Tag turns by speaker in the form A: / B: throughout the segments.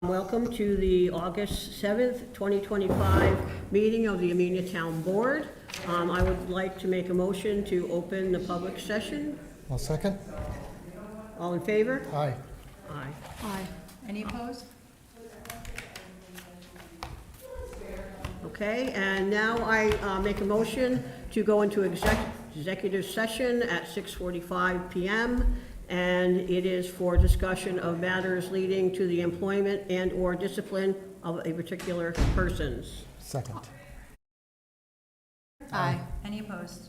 A: Welcome to the August 7th, 2025 meeting of the Amenia Town Board. I would like to make a motion to open the public session.
B: I'll second.
A: All in favor?
B: Aye.
A: Aye.
C: Aye. Any opposed?
A: Okay, and now I make a motion to go into executive session at 6:45 PM. And it is for discussion of matters leading to the employment and/or discipline of a particular persons.
B: Second.
C: Aye. Any opposed?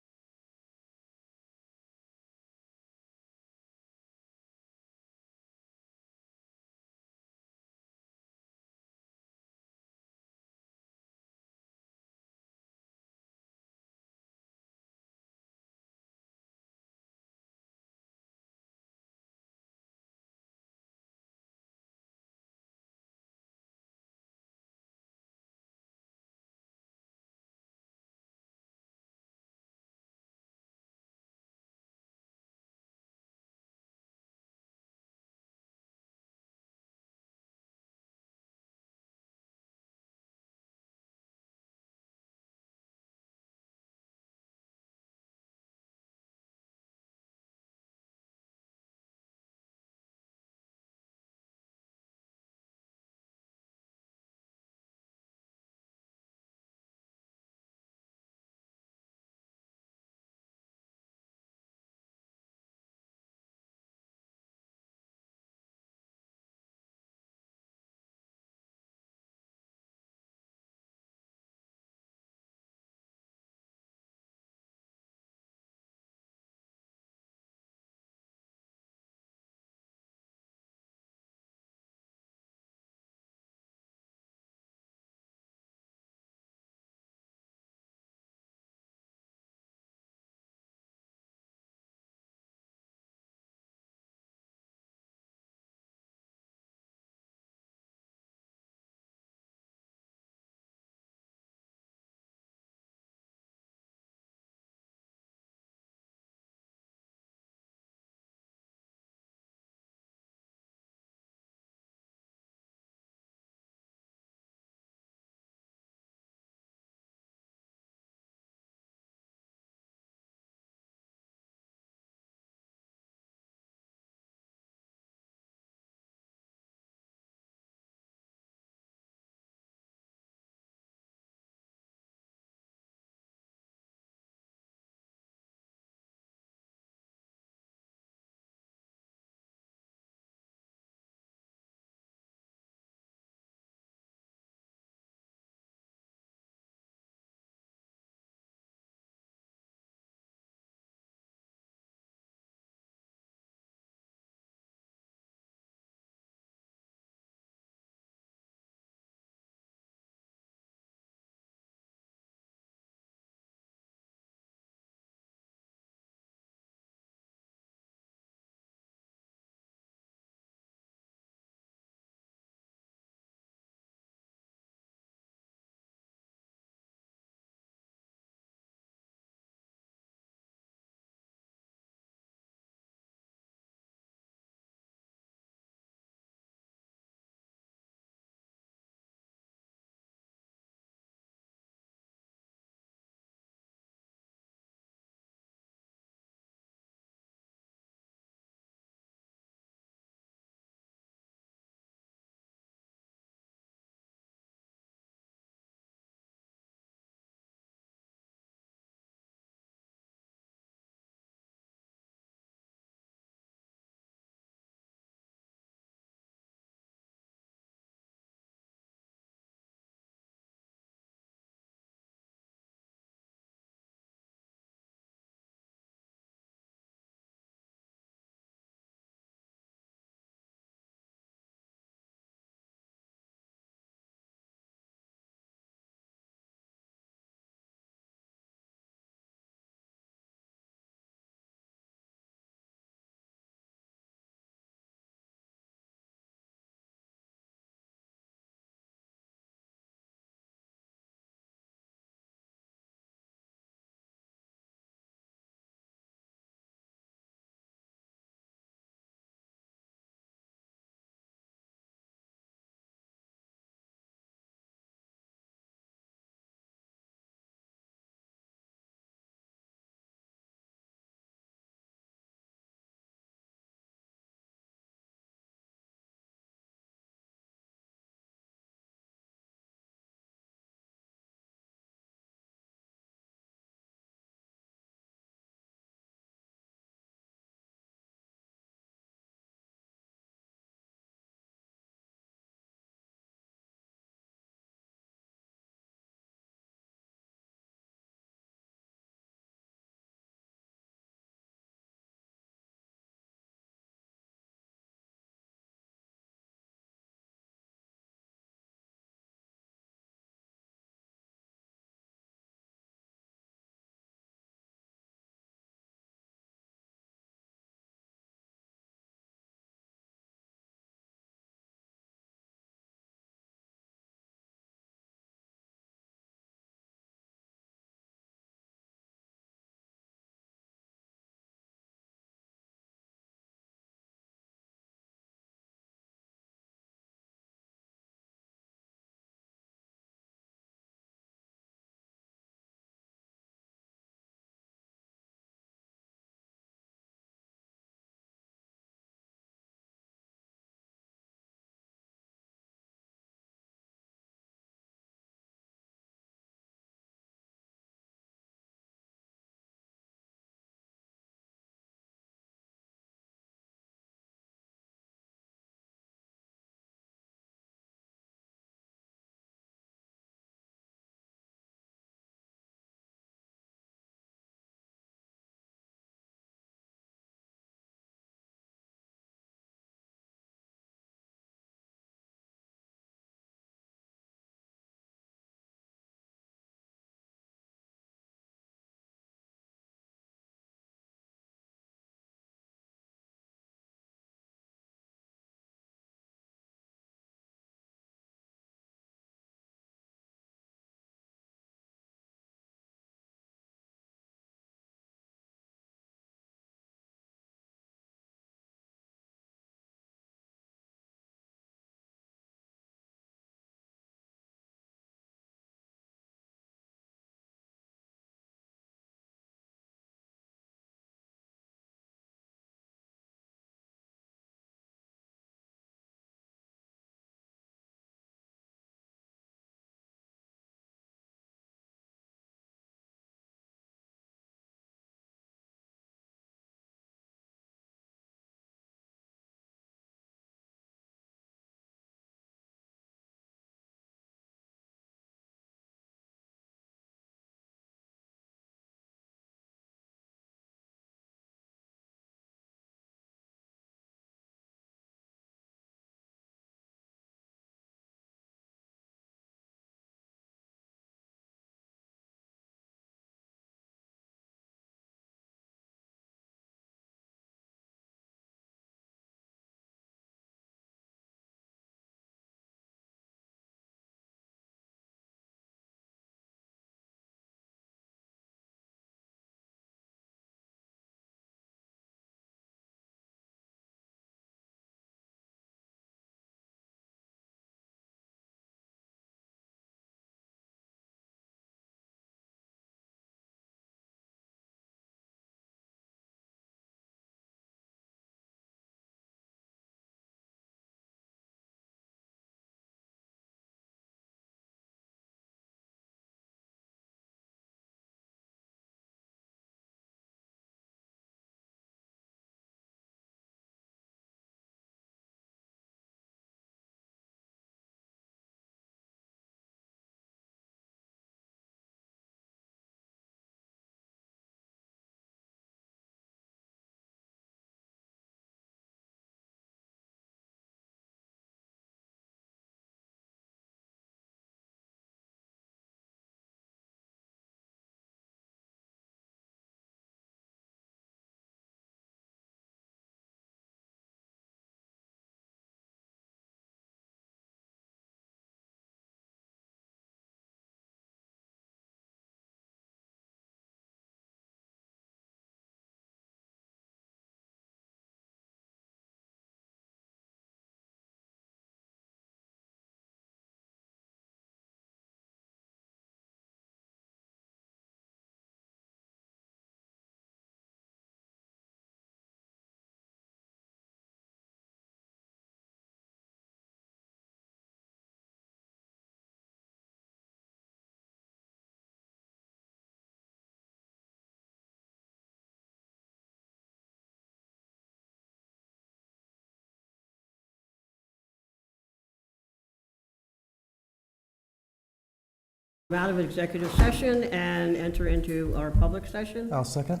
A: out of executive session and enter into our public session.
B: I'll second.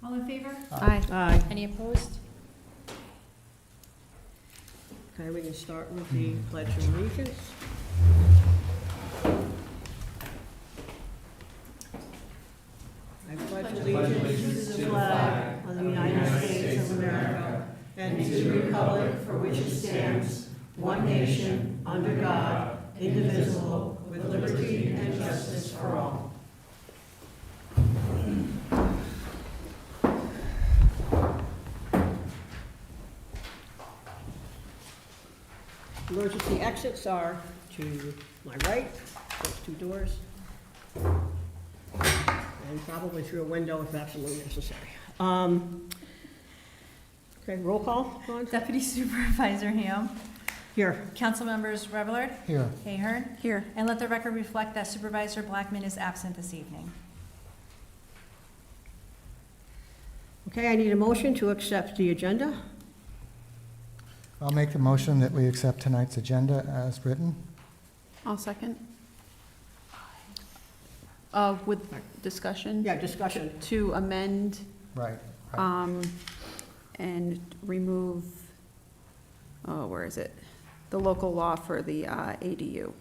C: All in favor?
D: Aye.
A: Aye.
C: Any opposed?
A: Okay, we can start with the Pledge of Allegiance. I pledge allegiance to the flag of the United States of America and to the republic for which it stands, one nation, under God, indivisible, with liberty and justice for all. Emergency exits are to my right, those two doors, and probably through a window if absolutely necessary. Okay, roll call, Dawn?
C: Deputy Supervisor Ham.
A: Here.
C: Council members Revelard,
B: Here.
C: Ahern,
D: Here.
C: and let the record reflect that Supervisor Blackman is absent this evening.
A: Okay, I need a motion to accept the agenda.
B: I'll make the motion that we accept tonight's agenda as written.
D: I'll second. With discussion?
A: Yeah, discussion.
D: To amend
B: Right.
D: and remove, where is it? The local law for the ADU.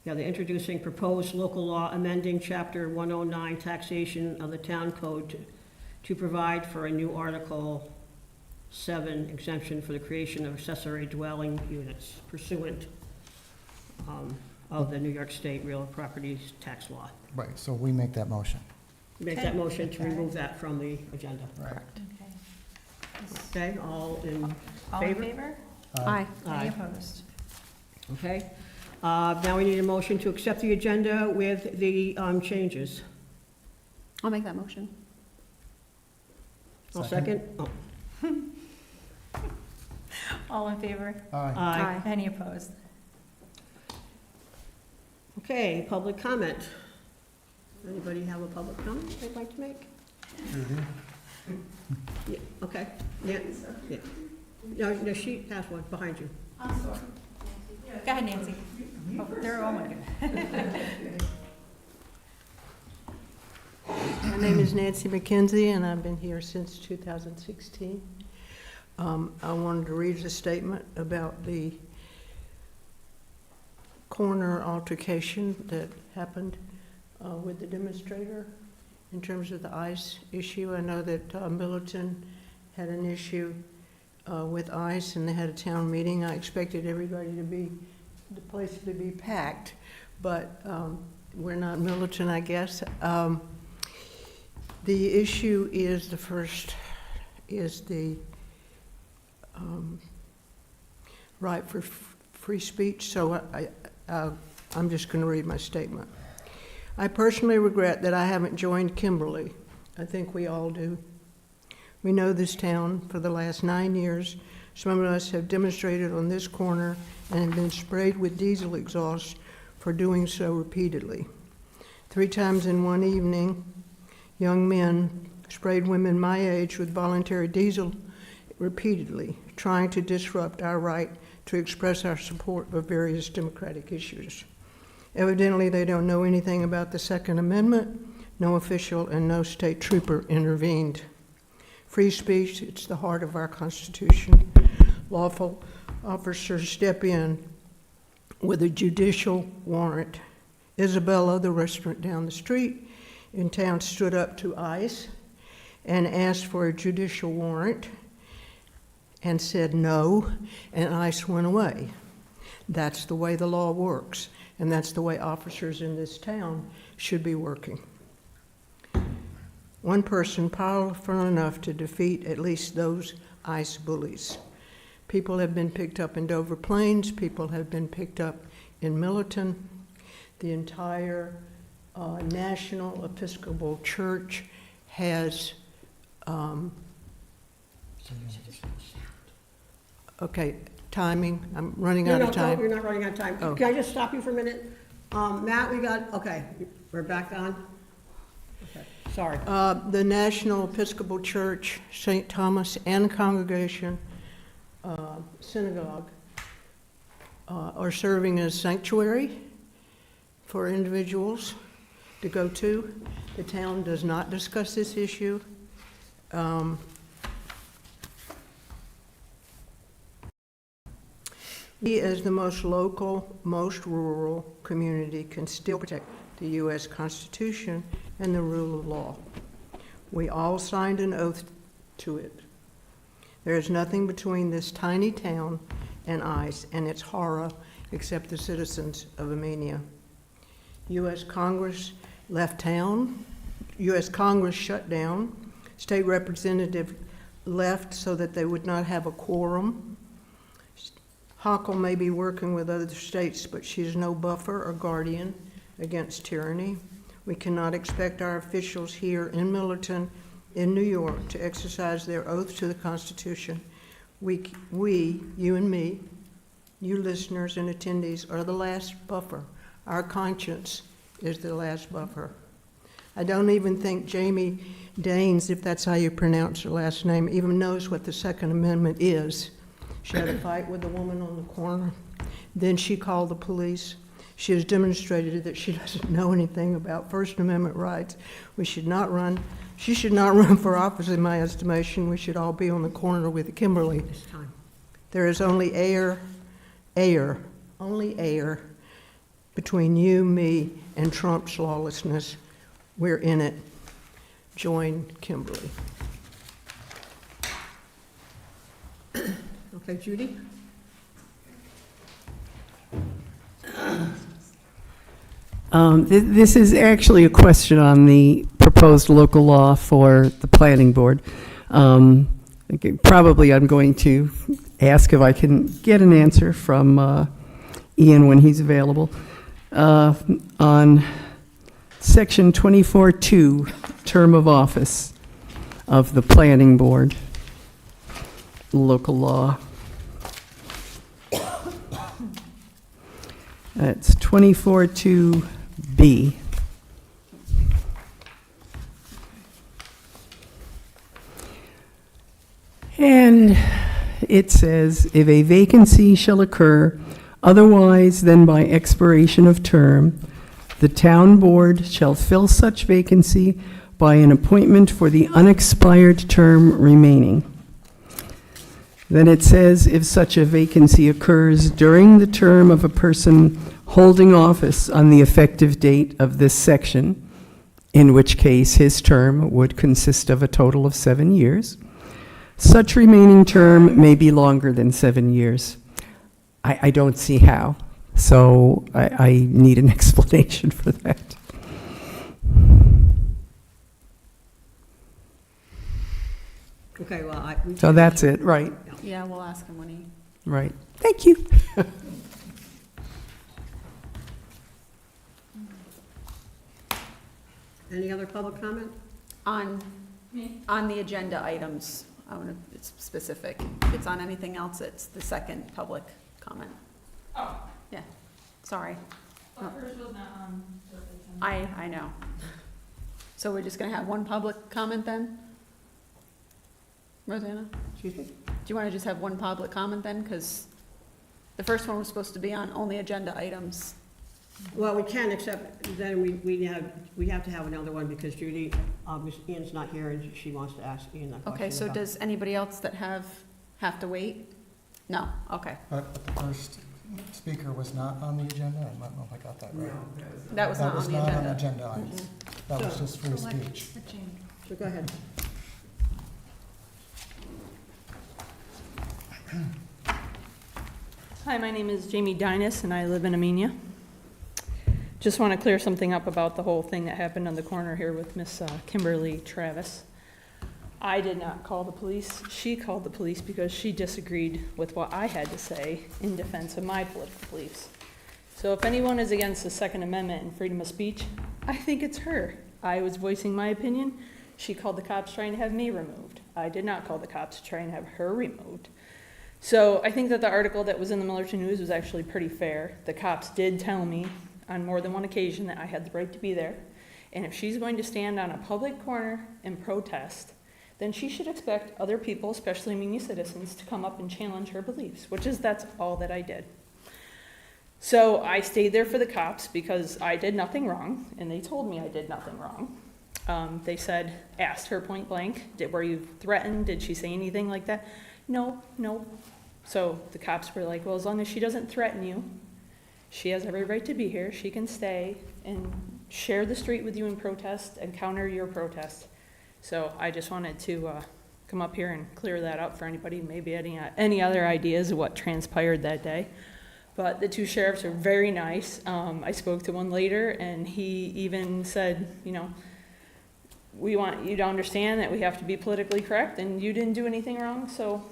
A: Yeah, the introducing proposed local law amending Chapter 109 taxation of the town code to provide for a new Article 7 exemption for the creation of accessory dwelling units pursuant of the New York State real properties tax law.
B: Right, so we make that motion.
A: Make
C: Okay.
A: that motion to remove that from the agenda.
B: Right.
C: Okay.
A: Okay, all in
C: All in
A: favor?
C: favor?
D: Aye.
C: Any
A: Aye.
C: opposed?
A: Okay. Now we need a motion to accept the agenda with the changes.
D: I'll make that motion.
A: I'll
B: Second.
A: second. Oh,
C: All in favor?
B: Aye.
A: aye.
C: Any opposed?
A: Okay, public comment. Anybody have a public comment they'd like to make?
B: Judy?
A: Yeah, okay. Yeah, yeah. No, she has one behind you.
C: Go ahead, Nancy. Oh, they're all one.
E: My name is Nancy McKenzie, and I've been here since 2016. I wanted to read a statement about the corner altercation that happened with the demonstrator in terms of the ICE issue. I know that Millerton had an issue with ICE, and they had a town meeting. I expected everybody to be, the place to be packed, but we're not Millerton, I guess. The issue is the right for free speech, so I'm just going to read my statement. I personally regret that I haven't joined Kimberly. I think we all do. We know this town for the last 9 years. Some of us have demonstrated on this corner and have been sprayed with diesel exhaust for doing so repeatedly. 3 times in one evening, young men sprayed women my age with voluntary diesel repeatedly, trying to disrupt our right to express our support of various democratic issues. Evidently, they don't know anything about the Second Amendment. No official and no state trooper intervened. Free speech, it's the heart of our Constitution. Lawful officers step in with a judicial warrant. Isabella, the restaurant down the street in town, stood up to ICE and asked for a judicial warrant and said no, and ICE went away. That's the way the law works, and that's the way officers in this town should be working. One person powerful enough to defeat at least those ICE bullies. People have been picked up in Dover Plains, people have been picked up in Millerton. The entire National Episcopal Church has, okay, timing, I'm running out of time.
A: No, you're not running out of time.
E: Oh.
A: Can I just stop you for a minute? Matt, we got, okay, we're back on? Okay, sorry.
E: The National Episcopal Church, St. Thomas and Congregation Synagogue are serving as sanctuary for individuals to go to. The town does not discuss this issue. We, as the most local, most rural community, can still protect the U.S. Constitution and the rule of law. We all signed an oath to it. There is nothing between this tiny town and ICE and its horror except the citizens of Amenia. U.S. Congress left town. U.S. Congress shut down. State representative left so that they would not have a quorum. Hochul may be working with other states, but she's no buffer or guardian against tyranny. We cannot expect our officials here in Millerton, in New York, to exercise their oath to the Constitution. We, you and me, you listeners and attendees, are the last buffer. Our conscience is the last buffer. I don't even think Jamie Daines, if that's how you pronounce her last name, even knows what the Second Amendment is. She had a fight with the woman on the corner. Then she called the police. She has demonstrated that she doesn't know anything about First Amendment rights. We should not run. She should not run for office, in my estimation. We should all be on the corner with Kimberly.
A: This time.
E: There is only only air between you, me, and Trump's lawlessness. We're in it. Join Kimberly.
A: Okay, Judy?
F: This is actually a question on the proposed local law for the planning board. Probably I'm going to ask if I can get an answer from Ian when he's available. On section 24.2, term of office of the planning board, local law. It's 24.2B. And it says, if a vacancy shall occur otherwise than by expiration of term, the town board shall fill such vacancy by an appointment for the unexpired term remaining. Then it says, if such a vacancy occurs during the term of a person holding office on the effective date of this section, in which case his term would consist of a total of 7 years, such remaining term may be longer than 7 years. I don't see how, so I need an explanation for that.
A: Okay, well,
F: So that's it, right,
D: Yeah, we'll ask him when he.
F: right. Thank you.
A: Any other public comment?
D: On the agenda items, it's specific. If it's on anything else, it's the second public comment.
C: Oh.
D: Yeah, sorry.
C: But hers was not on the agenda.
D: I know. So we're just gonna have one public comment then? Rosanna,
A: Excuse me?
D: do you wanna just have one public comment then? Because the first one was supposed to be on only agenda items.
A: Well, we can, except then we have to have another one because Judy, Ian's not here and she wants to ask Ian that question.
D: Okay, so
A: about-
D: does anybody else that have to wait? No, okay.
B: But the first speaker was not on the agenda? I don't know if I got that right.
D: That was not on the agenda.
B: That was not on agenda items. That was just free speech.
A: So go ahead.
G: Hi, my name is Jamie Dinas, and I live in Amenia. Just want to clear something up about the whole thing that happened on the corner here with Miss Kimberly Travis. I did not call the police. She called the police because she disagreed with what I had to say in defense of my political beliefs. So if anyone is against the Second Amendment and freedom of speech, I think it's her. I was voicing my opinion. She called the cops trying to have me removed. I did not call the cops to try and have her removed. So I think that the article that was in the Millerton News was actually pretty fair. The cops did tell me on more than one occasion that I had the right to be there. And if she's going to stand on a public corner and protest, then she should expect other people, especially Amenia citizens, to come up and challenge her beliefs, that's all that I did. So I stayed there for the cops because I did nothing wrong, and they told me I did nothing wrong. They said, asked her point blank, were you threatened? Did she say anything like that? No. So the cops were like, well, as long as she doesn't threaten you, she has every right to be here. She can stay and share the street with you in protest and counter your protest. So I just wanted to come up here and clear that up for anybody, maybe any other ideas of what transpired that day. But the two sheriffs are very nice. I spoke to one later, and he even said, we want you to understand that we have to be politically correct, and you didn't do anything wrong, so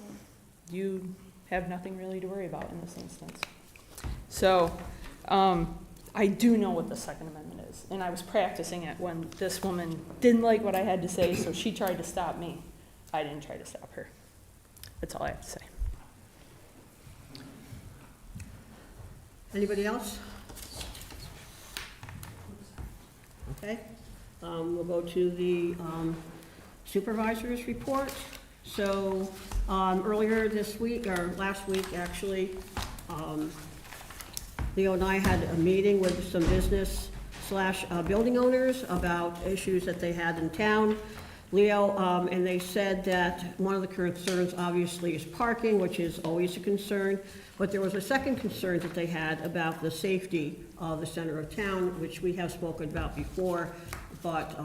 G: you have nothing really to worry about in this instance. So I do know what the Second Amendment is, and I was practicing it when this woman didn't like what I had to say, so she tried to stop me. I didn't try to stop her. That's all I have to say.
A: Anybody else? Okay, we'll go to the supervisor's report. So earlier this week, or last week actually, Leo and I had a meeting with some business/building owners about issues that they had in town. Leo, and they said that one of the concerns obviously is parking, which is always a concern, but there was a second concern that they had about the safety of the center of town, which we have spoken about before, but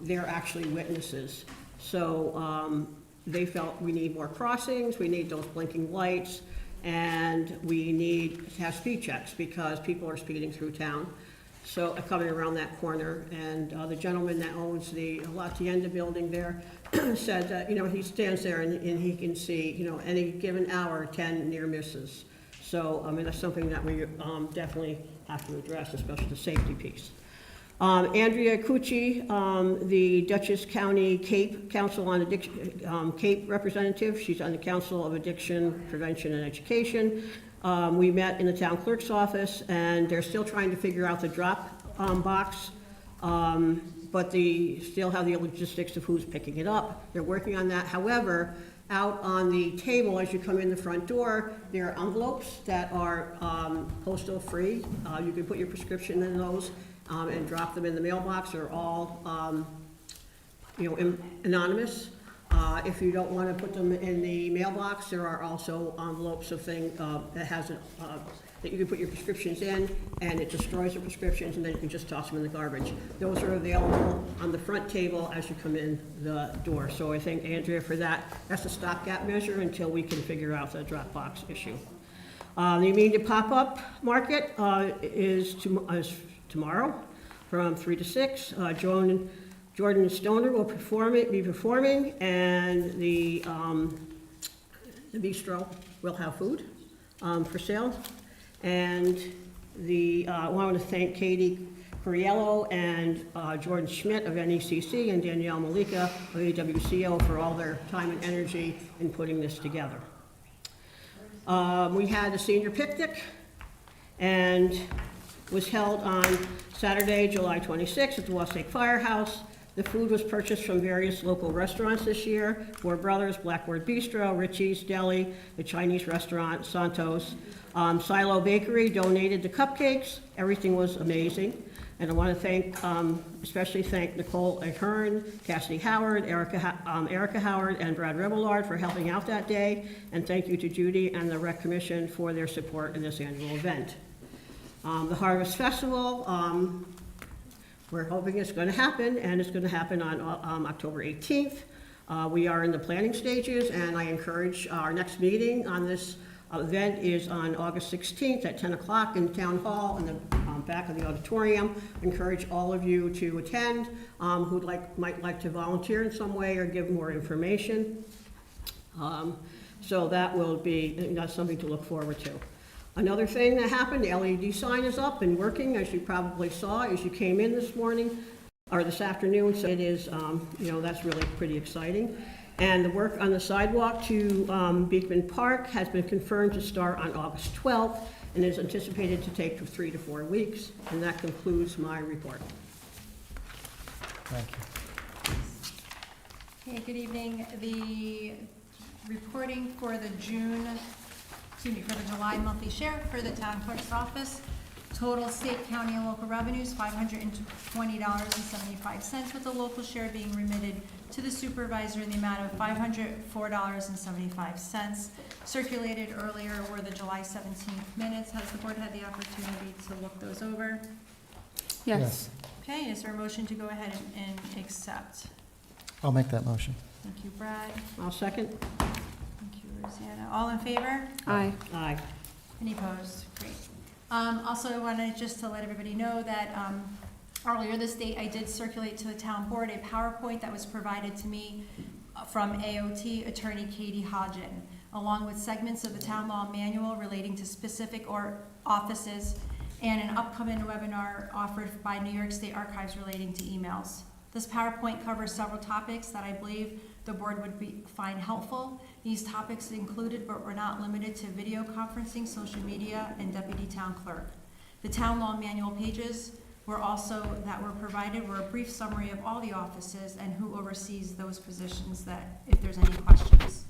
A: they're actually witnesses. So they felt we need more crossings, we need those blinking lights, and we need to have speed checks because people are speeding through town. So coming around that corner, and the gentleman that owns the La Tienda building there said that, he stands there and he can see, any given hour, 10 near misses. So, that's something that we definitely have to address, especially the safety piece. Andrea Cucci, the Dutchess County Cape Council on Addiction, Cape representative, she's on the Council of Addiction Prevention and Education. We met in the town clerk's office, and they're still trying to figure out the drop box, but they still have the logistics of who's picking it up. They're working on that. However, out on the table as you come in the front door, there are envelopes that are postal free. You can put your prescription in those and drop them in the mailbox. They're all anonymous. If you don't want to put them in the mailbox, there are also envelopes of things that has that you can put your prescriptions in, and it destroys the prescriptions, and then you can just toss them in the garbage. Those are available on the front table as you come in the door. So I think, Andrea, for that, that's a stopgap measure until we can figure out the drop box issue. The Amenia pop-up market is tomorrow from 3 to 6. Jordan Stoner will be performing, and the bistro will have food for sale. And I want to thank Katie Coriello and Jordan Schmidt of NECC and Danielle Malika of AWCO for all their time and energy in putting this together. We had a senior picnic, and was held on Saturday, July 26th at the Westlake Firehouse. The food was purchased from various local restaurants this year: Four Brothers, Blackboard Bistro, Richie's Deli, the Chinese restaurant, Santos. Silo Bakery donated the cupcakes. Everything was amazing. And I want to especially thank Nicole Ahern, Cassidy Howard, Erica Howard, and Brad Rebellard for helping out that day. And thank you to Judy and the Rec Commission for their support in this annual event. The Harvest Festival, we're hoping it's going to happen, and it's going to happen on October 18th. We are in the planning stages, and I encourage our next meeting on this event is on August 16th at 10 o'clock in Town Hall in the back of the auditorium. I encourage all of you to attend who might like to volunteer in some way or give more information. So that will be that's something to look forward to. Another thing that happened, the LED sign is up and working, as you probably saw as you came in this morning, or this afternoon, so it is, that's really pretty exciting. And the work on the sidewalk to Beekman Park has been confirmed to start on August 12th, and is anticipated to take 3 to 4 weeks, and that concludes my report.
B: Thank you.
C: Okay, good evening. The reporting for the June for the July monthly share for the town clerk's office. Total state, county, and local revenues, $520.75, with the local share being remitted to the supervisor in the amount of $504.75. Circulated earlier were the July 17th minutes. Has the board had the opportunity to look those over?
D: Yes.
C: Okay, is there a motion to go ahead and accept?
B: I'll make that motion.
C: Thank you, Brad.
A: I'll second.
C: Thank you, Rosanna. All in favor?
D: Aye.
A: Aye.
C: Any opposed? Great. Also, I wanted just to let everybody know that earlier this date, I did circulate to the town board a PowerPoint that was provided to me from AOT Attorney Katie Hodgen, along with segments of the town law manual relating to specific offices and an upcoming webinar offered by New York State Archives relating to emails. This PowerPoint covers several topics that I believe the board would find helpful. These topics included, but were not limited to, video conferencing, social media, and deputy town clerk. The town law manual pages were provided were a brief summary of all the offices and who oversees those positions, that if there's any questions.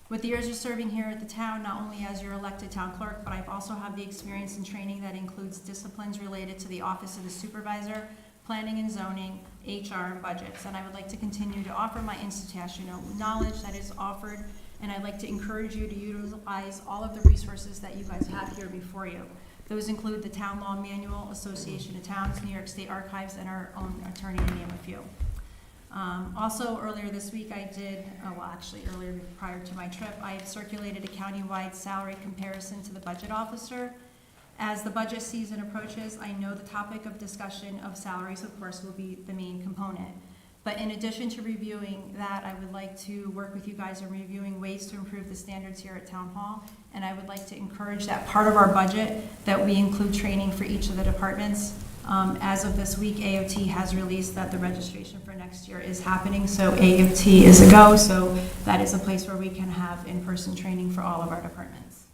C: With the years of serving here at the town, not only as your elected town clerk, but I've also have the experience and training that includes disciplines related to the office of the supervisor, planning and zoning, HR, and budgets. And I would like to continue to offer my institutional knowledge that is offered, and I'd like to encourage you to utilize all of the resources that you guys have here before you. Those include the Town Law Manual, Association of Towns, New York State Archives, and our own attorney, to name a few. Also, earlier this week, I did, earlier prior to my trip, I have circulated a countywide salary comparison to the budget officer. As the budget season approaches, I know the topic of discussion of salaries, of course, will be the main component. But in addition to reviewing that, I would like to work with you guys in reviewing ways to improve the standards here at Town Hall. And I would like to encourage that part of our budget that we include training for each of the departments. As of this week, AOT has released that the registration for next year is happening. So AOT is a go. So that is a place where we can have in-person training for all of our departments.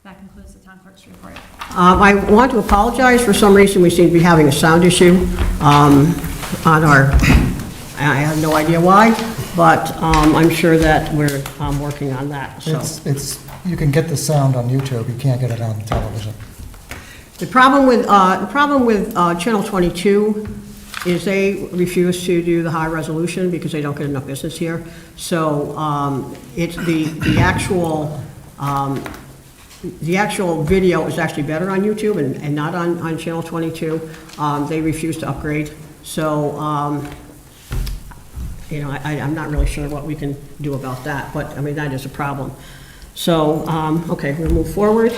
C: That concludes the town clerk's report.
A: I want to apologize. For some reason, we seem to be having a sound issue on our, I have no idea why, but I'm sure that we're working on that, so.
B: You can get the sound on YouTube, you can't get it on television.
A: The problem with Channel 22 is they refuse to do the high resolution because they don't get enough business here. So it's the actual video is actually better on YouTube and not on Channel 22. They refuse to upgrade. So, I'm not really sure what we can do about that, but, I mean, that is a problem. So, okay, we'll move forward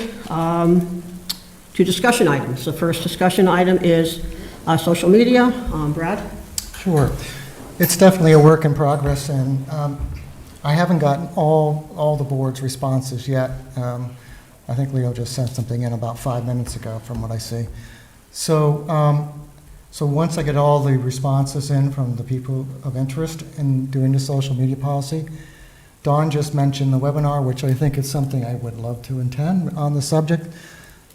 A: to discussion items. The first discussion item is social media. Brad?
B: Sure. It's definitely a work in progress, and I haven't gotten all the board's responses yet. I think Leo just sent something in about 5 minutes ago from what I see. So once I get all the responses in from the people of interest in doing the social media policy, Dawn just mentioned the webinar, which I think is something I would love to attend on the subject.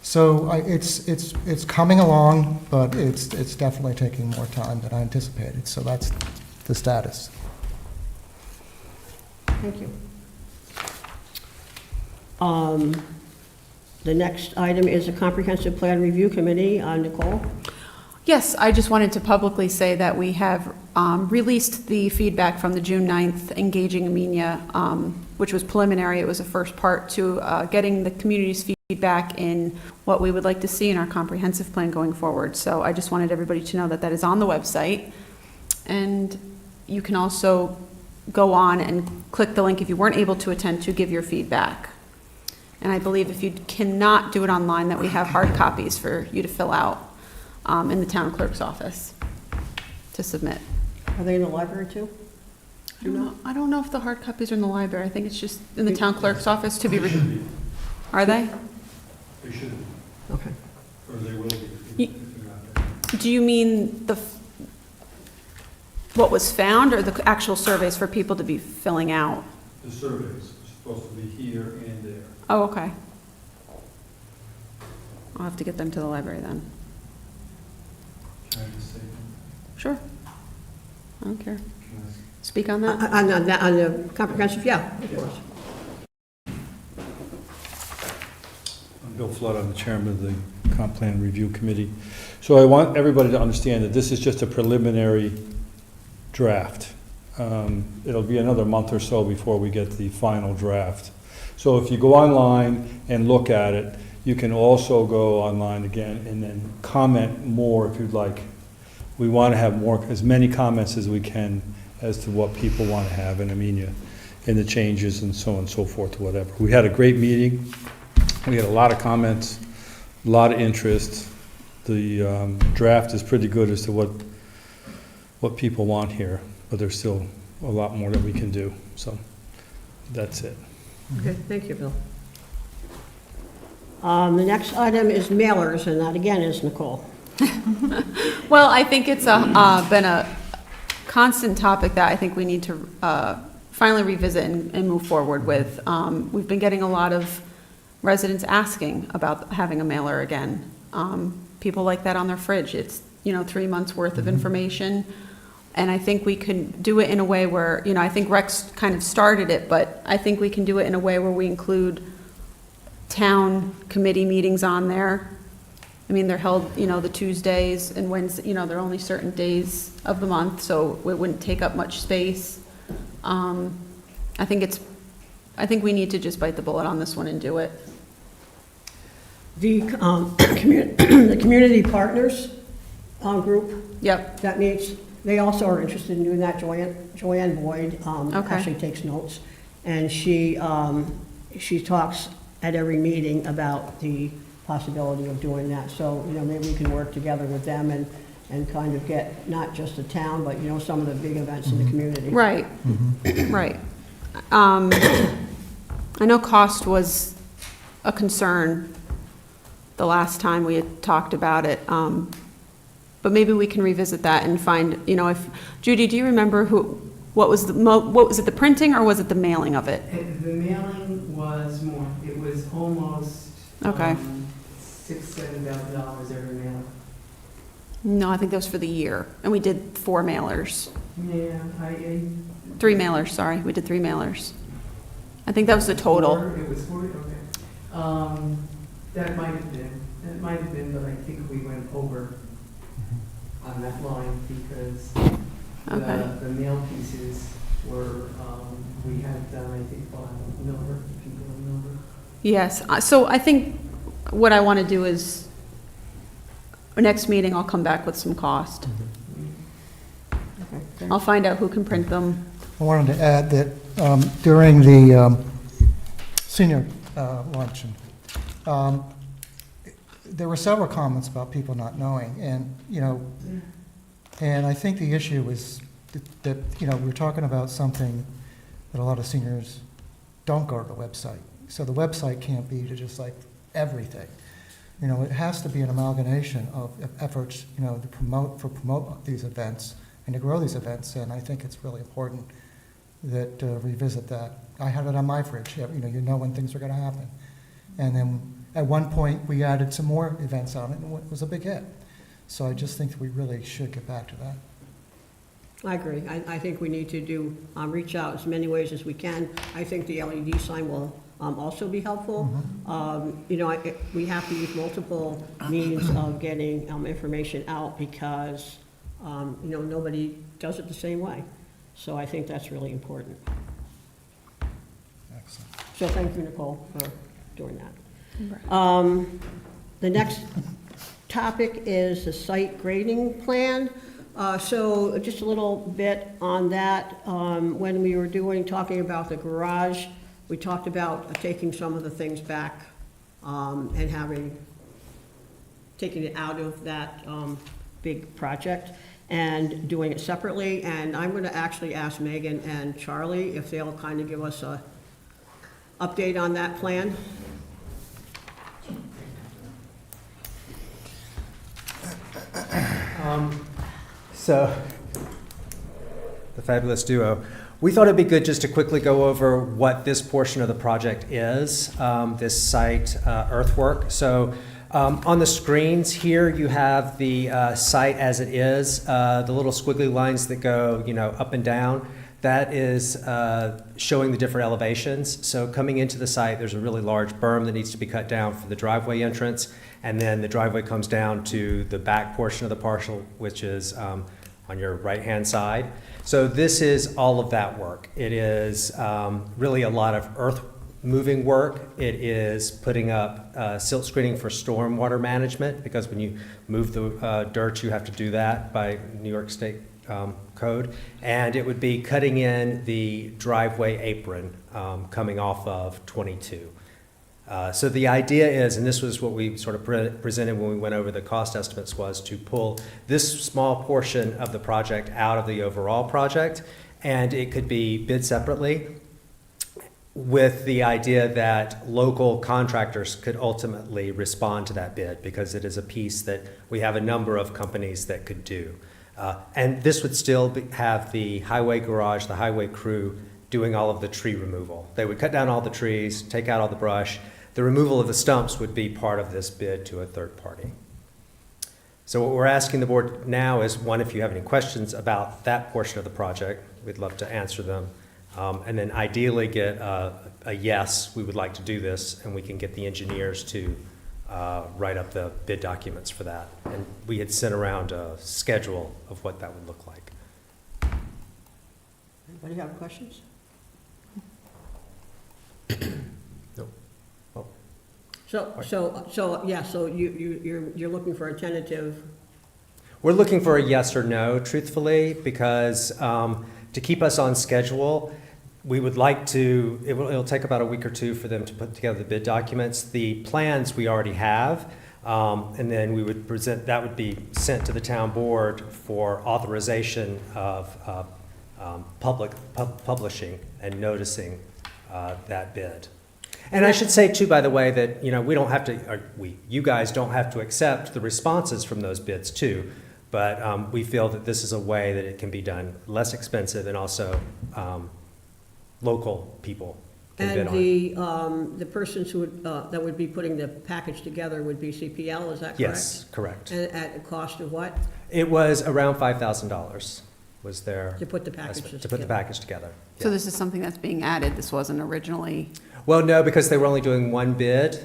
B: So it's coming along, but it's definitely taking more time than I anticipated. So that's the status.
A: Thank you. The next item is a comprehensive plan review committee. Nicole?
D: Yes, I just wanted to publicly say that we have released the feedback from the June 9th Engaging Amenia, which was preliminary. It was the first part to getting the community's feedback in what we would like to see in our comprehensive plan going forward. So I just wanted everybody to know that that is on the website. And you can also go on and click the link if you weren't able to attend to give your feedback. And I believe if you cannot do it online, that we have hard copies for you to fill out in the town clerk's office to submit.
A: Are they in the library too?
D: I don't know if the hard copies are in the library. I think it's just in the town clerk's office to be. Are they?
H: They should,
A: Okay.
H: or they will be. If they're not there.
D: Do you mean what was found, or the actual surveys for people to be filling out?
H: The surveys are supposed to be here and there.
D: Oh, okay. I'll have to get them to the library then.
H: Can I just say,
D: Sure. I don't care.
H: can I
D: Speak on that?
A: On the comprehensive, yeah, of course.
H: Bill Flood, I'm the chairman of the Comp Plan Review Committee. So I want everybody to understand that this is just a preliminary draft. It'll be another month or so before we get the final draft. So if you go online and look at it, you can also go online again and then comment more if you'd like. We want to have more, as many comments as we can as to what people want to have in Amenia and the changes and so on and so forth, whatever. We had a great meeting. We had a lot of comments, a lot of interest. The draft is pretty good as to what people want here, but there's still a lot more that we can do. So that's it.
A: Okay, thank you, Bill. The next item is mailers, and that again is Nicole.
D: Well, I think it's been a constant topic that I think we need to finally revisit and move forward with. We've been getting a lot of residents asking about having a mailer again. People like that on their fridge. It's, 3 months worth of information. And I think we can do it in a way where, I think Rex kind of started it, but I think we can do it in a way where we include town committee meetings on there. I mean, they're held, the Tuesdays and Wednesdays, they're only certain days of the month, so it wouldn't take up much space. I think we need to just bite the bullet on this one and do it.
A: The the community partners group
D: Yep,
A: that meets, they also are interested in doing that. Joanne Boyd
D: Okay.
A: actually takes notes, and she talks at every meeting about the possibility of doing that. So, maybe we can work together with them and kind of get not just the town, but, some of the big events in the community.
D: right, right. I know cost was a concern the last time we had talked about it, but maybe we can revisit that and find, if, Judy, do you remember what was it, the printing or was it the mailing of it?
F: The mailing was more, it was almost,
D: Okay.
F: $6,000-7,000 every mail.
D: No, I think that was for the year, and we did 4 mailers.
F: Yeah,
D: 3 mailers, sorry, we did 3 mailers. I think that was the total.
F: It was 4, okay. That might have been, but I think we went over on that line because
D: Okay.
F: the mail pieces were, we had done, I think, Miller, people in Miller.
D: Yes, so I think what I want to do is, next meeting, I'll come back with some cost.
A: Okay.
D: I'll find out who can print them.
B: I wanted to add that during the senior luncheon, there were several comments about people not knowing, and, and I think the issue was that, we're talking about something that a lot of seniors don't go to the website. So the website can't be to just like everything. It has to be an amalgamation of efforts, to promote these events and to grow these events, and I think it's really important that revisit that. I had it on my fridge, you know when things are going to happen. And then at one point, we added some more events on it, and it was a big hit. So I just think that we really should get back to that.
A: I agree. I think we need to do, reach out as many ways as we can. I think the LED sign will also be helpful. We have to use multiple means of getting information out because, nobody does it the same way. So I think that's really important.
B: Excellent.
A: So thank you, Nicole, for doing that. The next topic is the site grading plan. So just a little bit on that. When we were talking about the garage, we talked about taking some of the things back and taking it out of that big project and doing it separately. And I'm going to actually ask Megan and Charlie if they'll kind of give us a update on that plan.
I: So, the fabulous duo. We thought it'd be good just to quickly go over what this portion of the project is, this site earthwork. So, on the screens here, you have the site as it is, the little squiggly lines that go, up and down. That is showing the different elevations. So coming into the site, there's a really large berm that needs to be cut down for the driveway entrance, and then the driveway comes down to the back portion of the parcel, which is on your right-hand side. So this is all of that work. It is really a lot of earth moving work. It is putting up silt screening for stormwater management, because when you move the dirt, you have to do that by New York State code. And it would be cutting in the driveway apron coming off of 22. So the idea is, and this was what we sort of presented when we went over the cost estimates, was to pull this small portion of the project out of the overall project, and it could be bid separately, with the idea that local contractors could ultimately respond to that bid, because it is a piece that we have a number of companies that could do. And this would still have the highway garage, the highway crew doing all of the tree removal. They would cut down all the trees, take out all the brush. The removal of the stumps would be part of this bid to a third party. So what we're asking the board now is, one, if you have any questions about that portion of the project, we'd love to answer them. And then ideally get a yes, we would like to do this, and we can get the engineers to write up the bid documents for that. And we had sent around a schedule of what that would look like.
A: Anybody have questions? So you're looking for a tentative.
I: We're looking for a yes or no, truthfully, because to keep us on schedule, we would like to, it'll take about a week or two for them to put together the bid documents. The plans we already have, and then we would present, that would be sent to the town board for authorization of publishing and noticing that bid. And I should say too, by the way, that, you know, we don't have to, or you guys don't have to accept the responses from those bids too, but we feel that this is a way that it can be done less expensive, and also local people can bid on it.
A: And the persons who would, that would be putting the package together would be CPL, is that correct?
I: Yes, correct.
A: And at a cost of what?
I: It was around $5,000 was their
A: To put the packages
I: estimate, to
A: together.
I: put the package together.
D: So
I: Yeah.
D: this is something that's being added, this wasn't originally,
I: Well, no, because they were only doing one bid.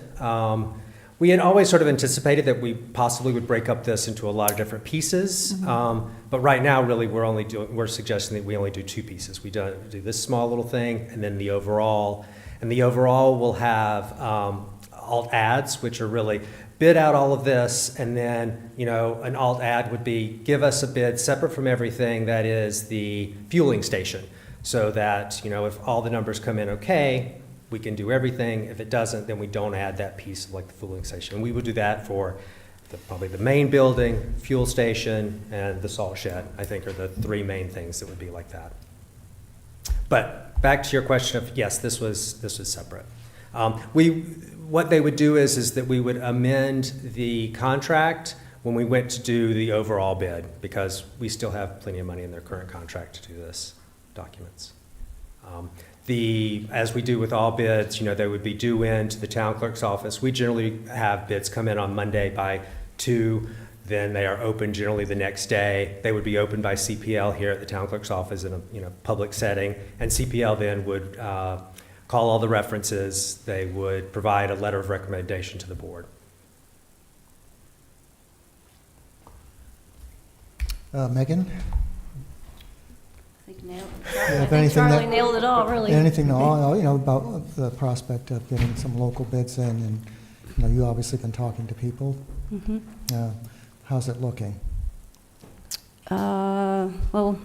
I: We had always sort of anticipated that we possibly would break up this into a lot of different pieces. But right now, really, we're suggesting that we only do two pieces. We do this small little thing, and then the overall. And the overall will have alt ads, which are really bid out all of this, and then, you know, an alt ad would be, give us a bid separate from everything that is the fueling station, so that, you know, if all the numbers come in okay, we can do everything. If it doesn't, then we don't add that piece of like the fueling station. And we would do that for probably the main building, fuel station, and the salt shed, I think, are the three main things that would be like that. But back to your question of, yes, this was separate. What they would do is that we would amend the contract when we went to do the overall bid, because we still have plenty of money in their current contract to do this documents. As we do with all bids, you know, they would be due in to the town clerk's office. We generally have bids come in on Monday by 2, then they are open generally the next day. They would be opened by CPL here at the town clerk's office in a public setting, and CPL then would call all the references. They would provide a letter of recommendation to the board.
B: Megan?
J: I think nailed
B: have
J: I think
B: anything that-
J: Charlie nailed it all, really.
B: Anything, you know, about the prospect of getting some local bids in, and, you know, you obviously been talking to people. How's it looking?
J: Well,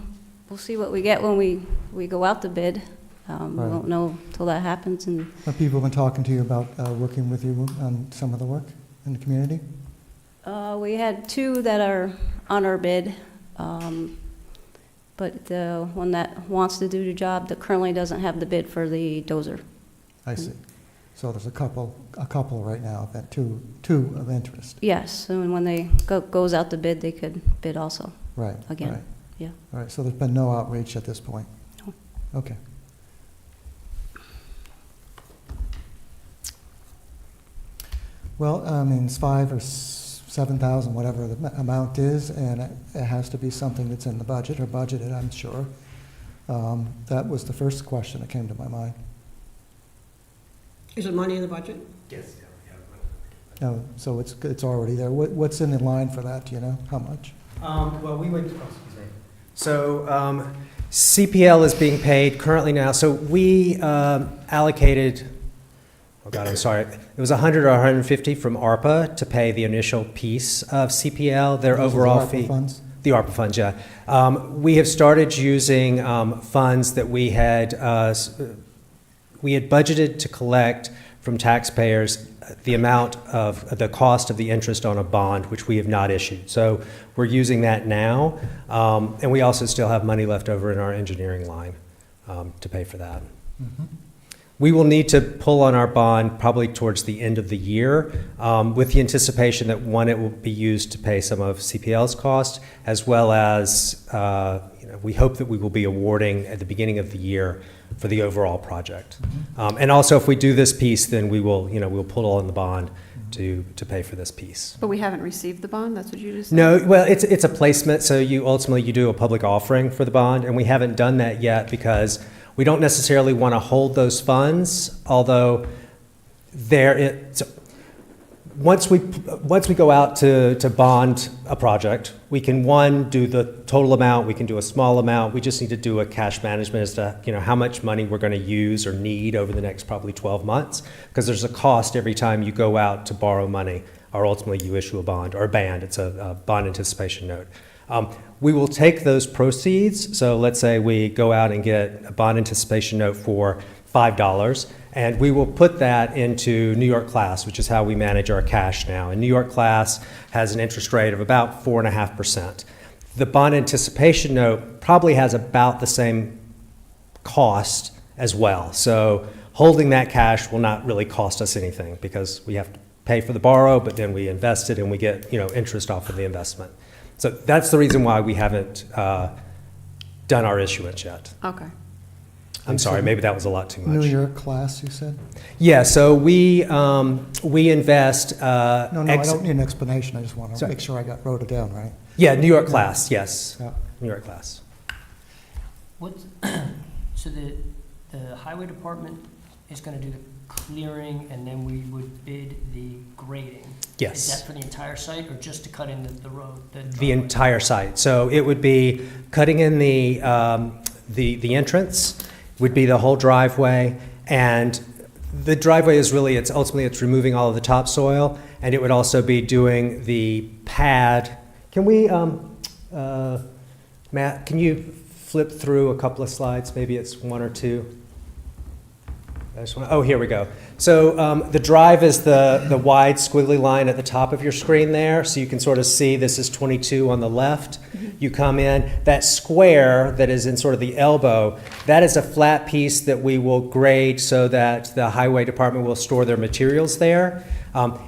J: we'll see what we get when we go out to bid. We
B: Right.
J: won't know till that happens, and
B: Have people been talking to you about working with you on some of the work in the community?
J: we had 2 that are on our bid. But the one that wants to do the job that currently doesn't have the bid for the dozer.
B: I see. So there's a couple right now, that two of interest.
J: Yes, and when they goes out to bid, they could bid also.
B: Right.
J: Again,
B: right.
J: yeah.
B: All right, so there's been no outreach at this point?
J: No.
B: Okay. Well, I mean, it's 5,000 or 7,000, whatever the amount is, and it has to be something that's in the budget, or budgeted, I'm sure. That was the first question that came to my mind.
A: Is it money in the budget?
I: Yes.
B: No, so it's already there. What's in the line for that, do you know? How much?
I: Well, we would, excuse me. So CPL is being paid currently now. So we allocated, oh God, I'm sorry. It was 100 or 150 from ARPA to pay the initial piece of CPL, their
B: Those are the
I: overall
B: ARPA
I: fee.
B: funds?
I: The ARPA funds, yeah. We have started using funds that we had budgeted to collect from taxpayers the amount of the cost of the interest on a bond, which we have not issued. So we're using that now, and we also still have money left over in our engineering line to pay for that.
B: Mm-hmm.
I: We will need to pull on our bond probably towards the end of the year, with the anticipation that, one, it will be used to pay some of CPL's cost, as well as we hope that we will be awarding at the beginning of the year for the overall project. And also, if we do this piece, then we will, we'll pull on the bond to pay for this piece.
D: But we haven't received the bond, that's what you just said?
I: No, well, it's a placement, so you ultimately do a public offering for the bond, and we haven't done that yet because we don't necessarily want to hold those funds, although once we go out to bond a project, we can, one, do the total amount, we can do a small amount. We just need to do a cash management as to how much money we're going to use or need over the next probably 12 months, because there's a cost every time you go out to borrow money, or ultimately you issue a bond or a band. It's a bond anticipation note. We will take those proceeds. So let's say we go out and get a bond anticipation note for $5, and we will put that into New York Class, which is how we manage our cash now. And New York Class has an interest rate of about 4.5%. The bond anticipation note probably has about the same cost as well. So holding that cash will not really cost us anything because we have to pay for the borrow, but then we invest it and we get interest off of the investment. So that's the reason why we haven't done our issuance yet.
D: Okay.
I: I'm sorry, maybe that was a lot too much.
B: New York Class, you said?
I: Yeah, so we invest.
B: No, I don't need an explanation. I just want to make sure I wrote it down right.
I: Yeah, New York Class, yes.
B: Yeah.
I: New York Class.
K: So the highway department is going to do the clearing, and then we would bid the grading.
I: Yes.
K: Is that for the entire site, or just to cut in the road?
I: The entire site. So it would be cutting in the entrance, would be the whole driveway, and the driveway is really, ultimately it's removing all of the topsoil, and it would also be doing the pad. Can we, Matt, can you flip through a couple of slides? Maybe it's one or two. Oh, here we go. So the drive is the wide squiggly line at the top of your screen there. So you can sort of see this is 22 on the left. You come in. That square that is in sort of the elbow, that is a flat piece that we will grade so that the highway department will store their materials there.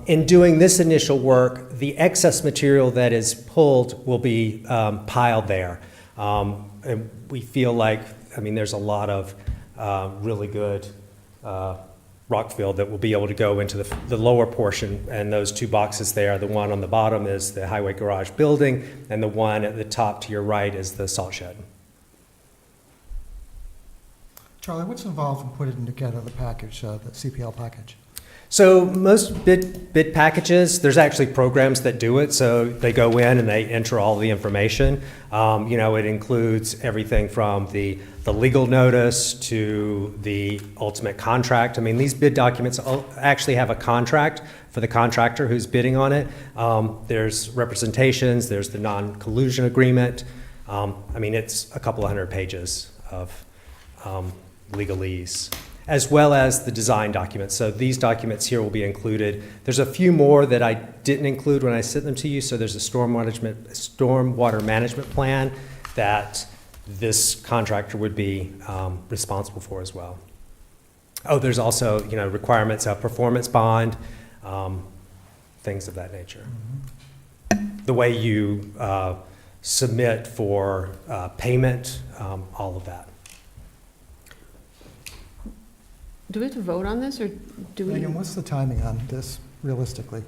I: In doing this initial work, the excess material that is pulled will be piled there. And we feel like, there's a lot of really good rock fill that will be able to go into the lower portion, and those two boxes there, the one on the bottom is the highway garage building, and the one at the top to your right is the salt shed.
B: Charlie, what's involved in putting together the package, the CPL package?
I: So most bid packages, there's actually programs that do it. So they go in and they enter all the information. It includes everything from the legal notice to the ultimate contract. These bid documents actually have a contract for the contractor who's bidding on it. There's representations, there's the non-collusion agreement. It's a couple of hundred pages of legalese, as well as the design documents. So these documents here will be included. There's a few more that I didn't include when I sent them to you. So there's a stormwater management plan that this contractor would be responsible for as well. Oh, there's also requirements of performance bond, things of that nature. Mm-hmm. The way you submit for payment, all of that.
D: Do we have to vote on this, or do we?
B: Megan, what's the timing on this, realistically?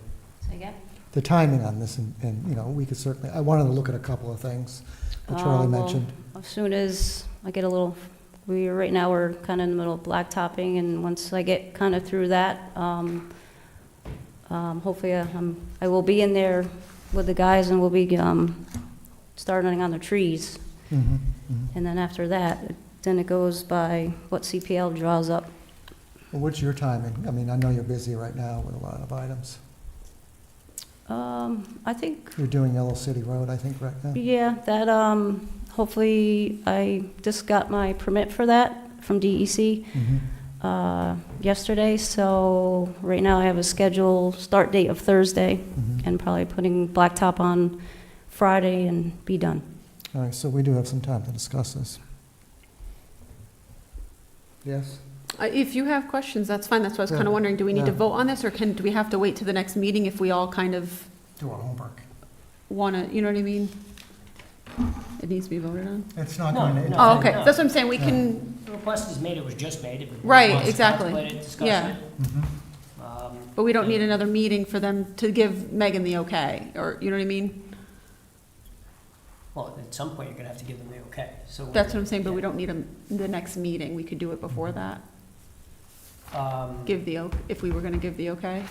J: Say again?
B: The timing on this, and we could certainly, I wanted to look at a couple of things that Charlie mentioned.
J: As soon as right now we're kind of in the middle of blacktopping, and once I get kind of through that, hopefully I will be in there with the guys and we'll be starting on the trees.
B: Mhm, mhm.
J: And then after that, then it goes by what CPL draws up.
B: Well, what's your timing? I mean, I know you're busy right now with a lot of items.
J: I think,
B: You're doing Yellow City Road, I think, right now?
J: yeah, that, hopefully, I just got my permit for that from DEC
B: Mhm,
J: yesterday, so right now I have a scheduled start date of Thursday,
B: mhm.
J: and probably putting blacktop on Friday and be done.
B: All right, so we do have some time to discuss this. Yes?
D: If you have questions, that's fine. That's what I was kind
B: Yeah,
D: of wondering. Do we need to
B: yeah.
D: vote on this, or do we have to wait to the next meeting if we all kind of
B: Do our homework.
D: want to, you know what I mean? It needs to be voted on?
B: It's not
K: No,
B: going to.
K: no.
D: Oh, okay.
K: no.
D: That's what I'm saying. We can,
K: The request is made, it was just made. If the board
D: Right,
K: wants to
D: exactly.
K: contemplate it, discuss
D: Yeah.
K: it.
B: Mhm.
D: but we don't need another meeting for them to give Megan the okay, or, you know what I mean?
K: Well, at some point, you're gonna have to give them the okay, so.
D: That's what I'm saying, but we
K: yeah.
D: don't need the next meeting. We could do it before that. Give the, if we were going to give the okay?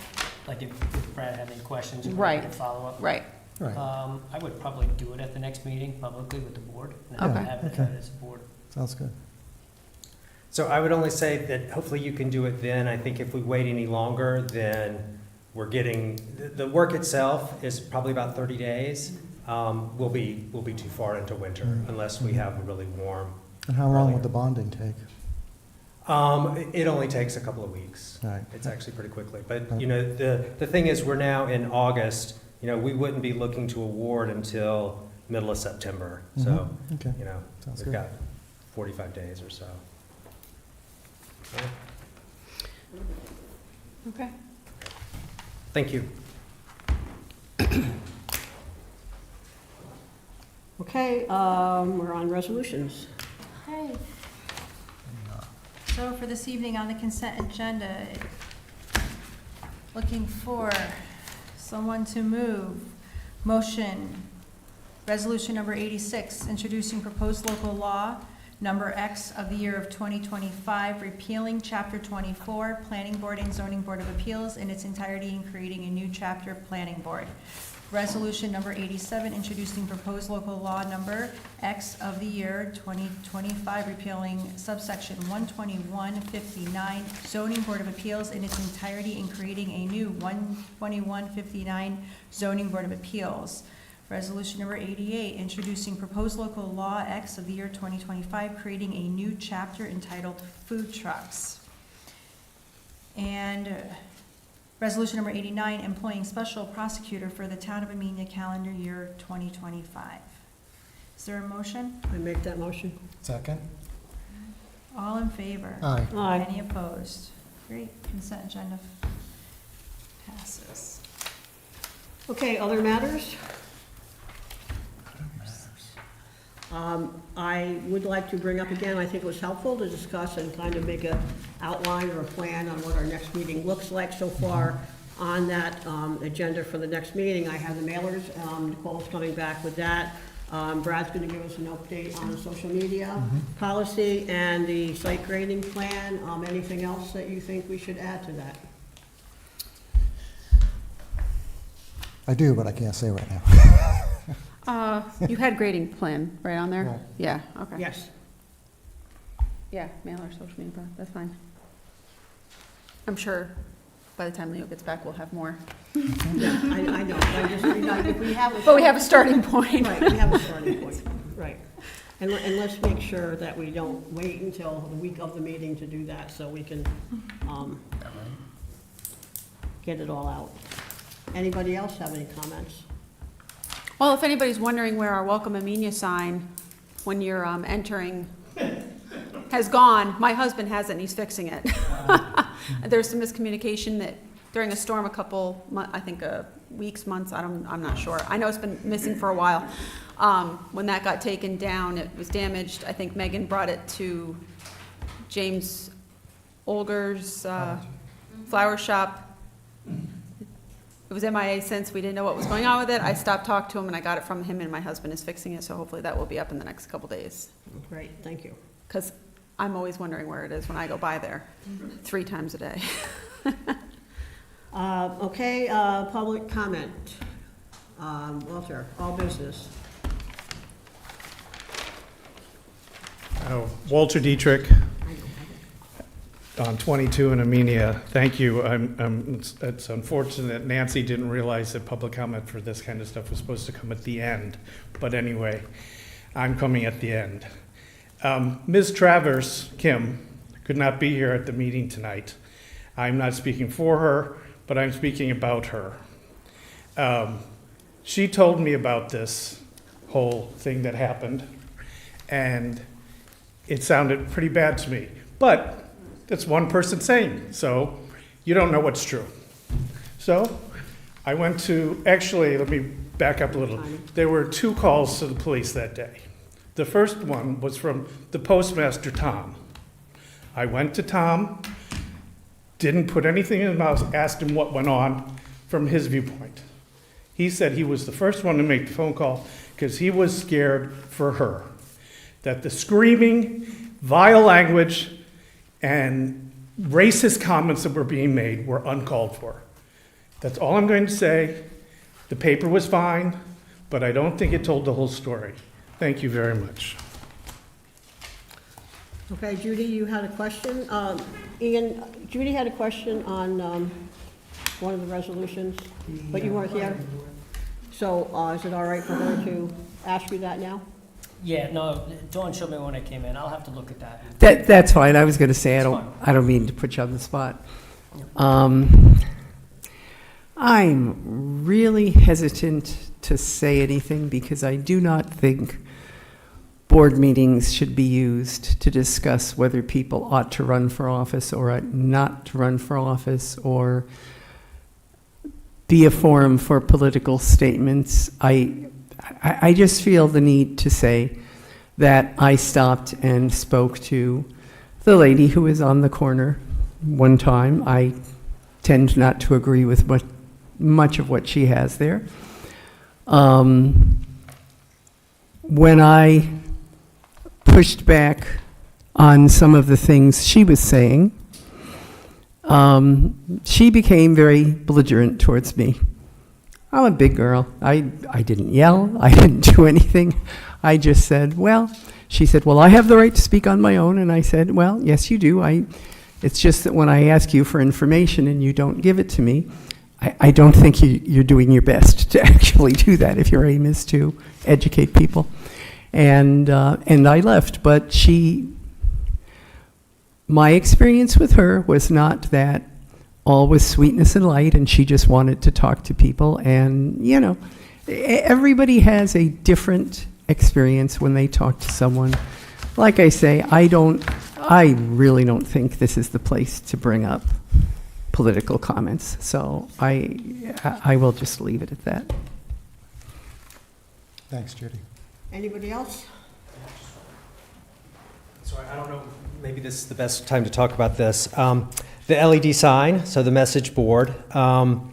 K: Like if Brad had any questions. or
D: Right.
K: Follow up.
D: Right.
B: Right,
K: I would probably do it at the next meeting publicly with the board. And
D: Okay.
K: have it
B: Okay.
K: as a board.
B: sounds good.
I: So I would only say that hopefully you can do it then. I think if we wait any longer, then we're getting, the work itself is probably about 30 days. We'll be too far into winter unless we have a really warm.
B: And how long would the bonding take?
I: It only takes a couple of weeks.
B: All right.
I: It's actually pretty quickly. But, you know, the thing is, we're now in August, you know, we wouldn't be looking to award until middle of September. So,
B: Mhm, okay,
I: you know,
B: sounds
I: we've
B: good.
I: got 45 days or so. Yeah.
D: Okay.
I: Thank you.
A: Okay, we're on resolutions.
C: Okay. So for this evening on the consent agenda, looking for someone to move motion, resolution number 86, introducing proposed local law number X of the year of 2025, repealing Chapter 24, Planning Board and Zoning Board of Appeals in its entirety and creating a new chapter, Planning Board. Resolution number 87, introducing proposed local law number X of the year 2025, repealing subsection 12159, Zoning Board of Appeals in its entirety and creating a new 12159 Zoning Board of Appeals. Resolution number 88, introducing proposed local law X of the year 2025, creating a new chapter entitled Food Trucks. And resolution number 89, employing special prosecutor for the town of Amenia calendar year 2025. Is there a motion?
A: I make that motion.
B: Second?
C: All in favor?
B: Aye.
A: Aye.
C: Any opposed? Great, consent agenda passes.
A: Okay, other matters? I would like to bring up again, I think it was helpful to discuss and kind of make a outline or a plan on what our next meeting looks like. So far on that agenda for the next meeting, I have the mailers. Nicole's coming back with that. Brad's going to give us an update on social media policy and the site grading plan. Anything else that you think we should add to that?
B: I do, but I can't say right now.
D: You had grading plan right on there?
B: Right.
D: Yeah, okay.
A: Yes.
D: Yeah, mail or social media, that's fine. I'm sure by the time Leo gets back, we'll have more.
A: Yeah, I know. I just, if we have a.
D: But we have a starting point.
A: Right, we have a starting point, right. And let's make sure that we don't wait until the week of the meeting to do that, so we can get it all out. Anybody else have any comments?
D: Well, if anybody's wondering where our Welcome Amenia sign, when you're entering, has gone, my husband has it and he's fixing it. There's some miscommunication that during a storm a couple, I think weeks, months, I'm not sure. I know it's been missing for a while. When that got taken down, it was damaged. I think Megan brought it to James Olger's flower shop. It It was MIA since, we didn't know what was going on with it. I stopped talking to him, and I got it from him, and my husband is fixing it, so hopefully that will be up in the next couple days.
A: Great, thank you.
D: Because I'm always wondering where it is when I go by there, 3 times a day.
A: Okay, public comment. Walter, all business.
L: Walter Dietrich, on 22 in Amenia. Thank you. It's unfortunate Nancy didn't realize that public comment for this kind of stuff was supposed to come at the end. But anyway, I'm coming at the end. Ms. Travers, Kim, could not be here at the meeting tonight. I'm not speaking for her, but I'm speaking about her. She told me about this whole thing that happened, and it sounded pretty bad to me. But that's one person saying, so you don't know what's true. So I went to, actually, let me back up a little. There were 2 calls to the police that day. The first one was from the postmaster, Tom. I went to Tom, didn't put anything in his mouth, asked him what went on from his viewpoint. He said he was the first one to make the phone call because he was scared for her. That the screaming, vile language, and racist comments that were being made were uncalled for. That's all I'm going to say. The paper was fine, but I don't think it told the whole story. Thank you very much.
A: Okay, Judy, you had a question? Ian, Judy had a question on one of the resolutions, but you weren't here. So is it all right for her to ask you that now?
K: Yeah, no, Dawn showed me when I came in. I'll have to look at that.
F: That's fine. I was going to say,
K: It's fine.
F: I don't mean to put you on the spot. I'm really hesitant to say anything because I do not think board meetings should be used to discuss whether people ought to run for office or ought not to run for office or be a forum for political statements. I just feel the need to say that I stopped and spoke to the lady who was on the corner one time. I tend not to agree with much of what she has there. When I pushed back on some of the things she was saying, she became very belligerent towards me. I'm a big girl. I didn't yell. I didn't do anything. I just said, well, she said, well, I have the right to speak on my own. And I said, well, yes, you do. It's just that when I ask you for information and you don't give it to me, I don't think you're doing your best to actually do that if your aim is to educate people. And I left. But my experience with her was not that all was sweetness and light, and she just wanted to talk to people. And, you know, everybody has a different experience when they talk to someone. Like I say, I really don't think this is the place to bring up political comments. So I will just leave it at that.
B: Thanks, Judy.
A: Anybody else?
I: Sorry, I don't know, maybe this is the best time to talk about this. The LED sign, so the message board, and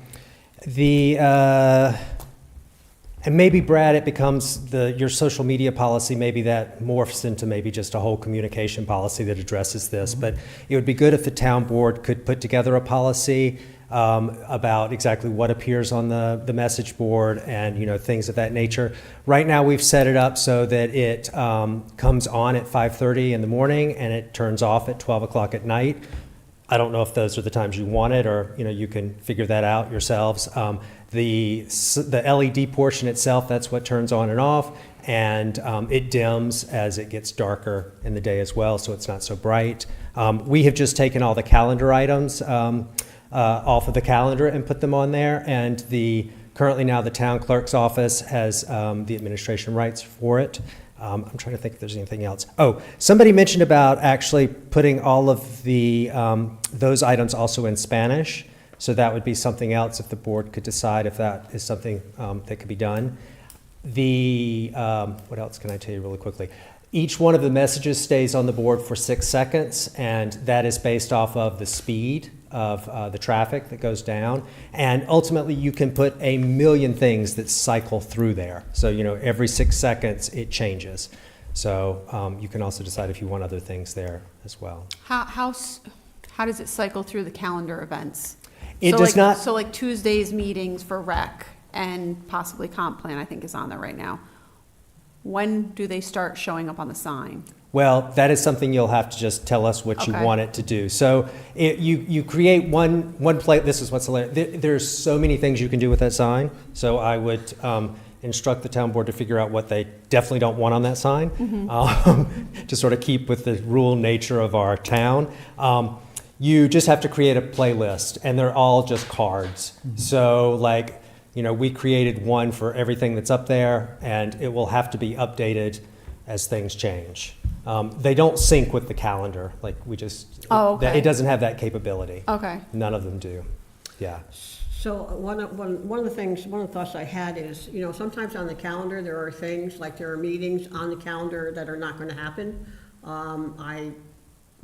I: maybe, Brad, it becomes your social media policy, maybe that morphs into maybe just a whole communication policy that addresses this. But it would be good if the town board could put together a policy about exactly what appears on the message board and, you know, things of that nature. Right now, we've set it up so that it comes on at 5:30 in the morning and it turns off at 12 o'clock at night. I don't know if those are the times you want it, or, you know, you can figure that out yourselves. The LED portion itself, that's what turns on and off, and it dims as it gets darker in the day as well, so it's not so bright. We have just taken all the calendar items off of the calendar and put them on there, and currently now the town clerk's office has the administration rights for it. I'm trying to think if there's anything else. Oh, somebody mentioned about actually putting all of those items also in Spanish. So that would be something else if the board could decide if that is something that could be done. What else can I tell you really quickly? Each one of the messages stays on the board for 6 seconds, and that is based off of the speed of the traffic that goes down. And ultimately, you can put a million things that cycle through there. So, every 6 seconds it changes. So you can also decide if you want other things there as well.
D: How does it cycle through the calendar events?
I: It
D: So
I: does
D: like-
I: not.
D: So like Tuesday's meetings for rec and possibly comp plan, I think is on there right now. When do they start showing up on the sign?
I: Well, that is something you'll have to just tell us what you
D: Okay.
I: want it to do. So you create one plate. This is what's hilarious. There's so many things you can do with that sign. So I would instruct the town board to figure out what they definitely don't want on that sign, to sort of keep with the rural nature of our town. You just have to create a playlist, and they're all just cards. So we created one for everything that's up there, and it will have to be updated as things change. They don't sync with the calendar,
D: Oh, okay.
I: It doesn't have that capability.
D: Okay.
I: None of them do, yeah.
A: So one of the thoughts I had is, sometimes on the calendar, there are things, like there are meetings on the calendar that are not going to happen. I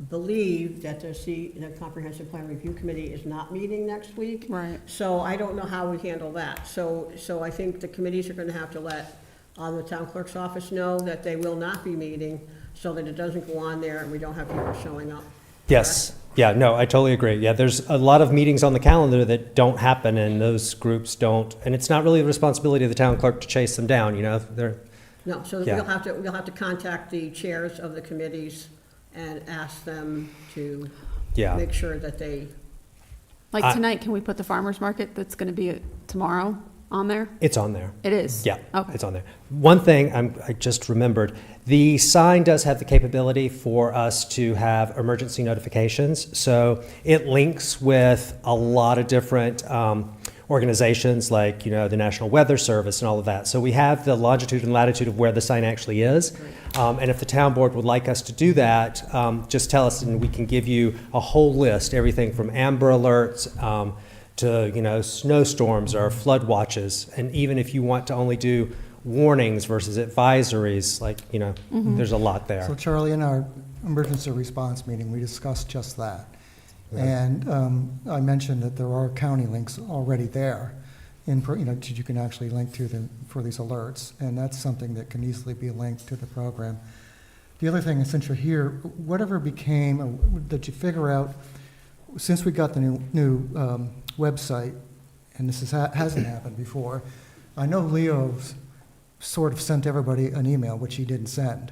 A: believe that the Comprehensive Plan Review Committee is not meeting next week.
D: Right.
A: So I don't know how we handle that. So I think the committees are going to have to let the town clerk's office know that they will not be meeting, so that it doesn't go on there and we don't have people showing up.
I: Yes, yeah, no, I totally agree. Yeah, there's a lot of meetings on the calendar that don't happen, and those groups don't, and it's not really the responsibility of the town clerk to chase them down, they're,
A: No, so
I: Yeah.
A: we'll have to contact the chairs of the committees and ask them to
I: yeah.
A: make sure that they,
D: Like tonight, can we put the farmer's market that's going to be tomorrow on there?
I: It's on there.
D: It is?
I: Yeah,
D: Okay.
I: it's on there. One thing I just remembered, the sign does have the capability for us to have emergency notifications. So it links with a lot of different organizations like, the National Weather Service and all of that. So we have the longitude and latitude of where the sign actually is. And if the town board would like us to do that, just tell us and we can give you a whole list, everything from amber alerts, to snowstorms or flood watches, and even if you want to only do warnings versus advisories, there's a lot there.
B: So Charlie, in our emergency response meeting, we discussed just that. And I mentioned that there are county links already there, you can actually link to them for these alerts, and that's something that can easily be linked to the program. The other thing, since you're here, whatever did you figure out, since we got the new website, and this hasn't happened before, I know Leo's sort of sent everybody an email, which he didn't send.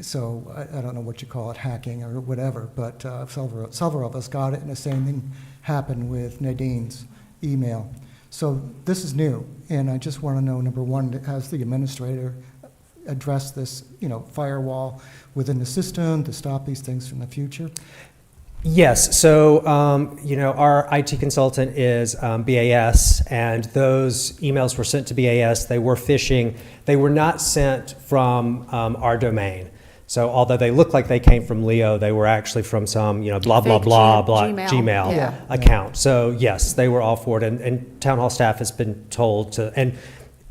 B: So I don't know what you call it, hacking or whatever, but several of us got it, and the same thing happened with Nadine's email. So this is new, and I just want to know, number one, has the administrator addressed this, firewall within the system to stop these things from the future?
I: Yes, so, our IT consultant is BAS, and those emails were sent to BAS. They were phishing. They were not sent from our domain. So although they look like they came from Leo, they were actually from some, blah, blah,
D: Fake
I: blah,
D: Gmail.
I: Gmail
D: Yeah.
I: account. So yes, they were all forwarded, and town hall staff has been told to, and